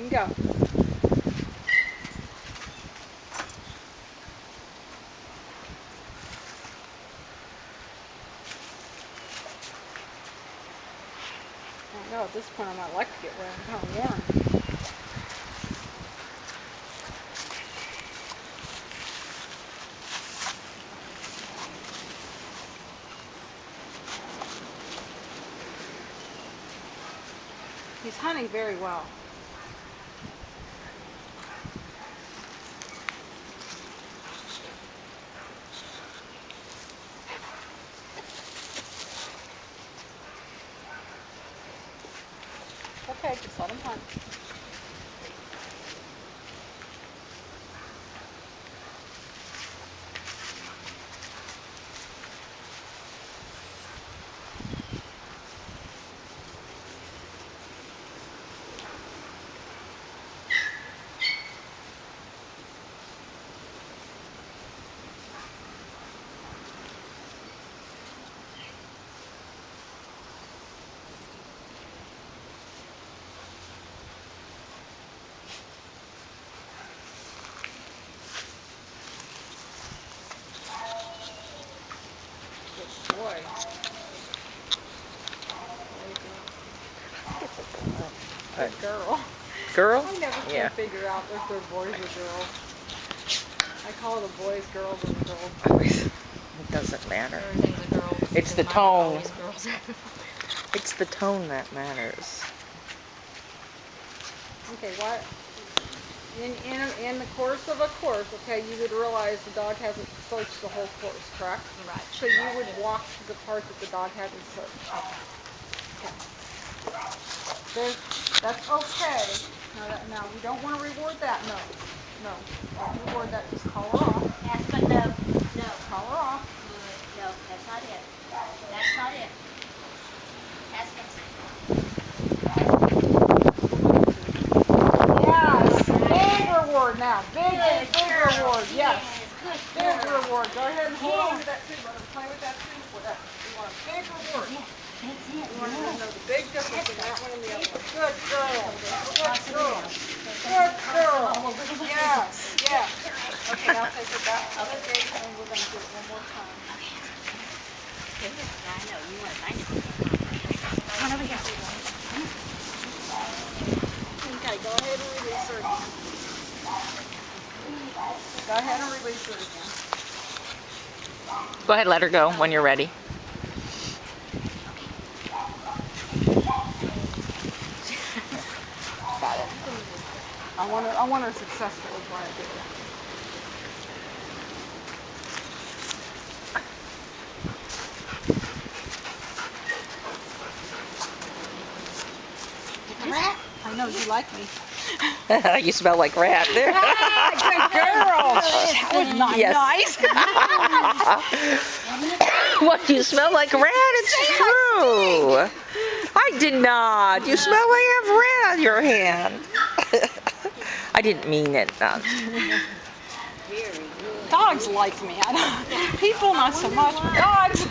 You can go. I don't know, at this point I might like to get wet. I'm kind of warm. He's hunting very well. Okay, just let him hunt. Good boy. Good girl. Girl? I never can figure out if they're boys or girls. I call the boys girls and the girls boys. It doesn't matter. Everything's a girl. It's the tone. Always girls. It's the tone that matters. Okay, what? In the course of a course, okay, you would realize the dog hasn't searched the whole course, correct? Right. So you would walk to the part that the dog hasn't searched. Okay. That's okay. Now, we don't want to reward that. No. No. Don't reward that. Just call her off. Yes, but no. No. Call her off. No, that's not it. That's not it. That's it. Yes. Big reward now. Big reward. Yes. Good Big girl. reward. Go ahead and hold on to that too. Let her play with that too. We want a big reward. That's it. We want to know the big difference in that one and the other one. Good girl. Good girl. Good girl. Yes. Yes. Okay, I'll take her back to the gate and we're going to do it one more time. I know. You want to find it. Come on over here. Okay, go ahead and release her again. Go ahead and release her again. Go ahead, let her go when you're ready. Got it. I want her successful is why I did that. Rat? I know you like me. You smell like rat. Good girl. That was not nice. What, you smell like rat? It's true. I did not. You smell like you have rat on your hand. I didn't mean it. Dogs like me. People not so much, but dogs.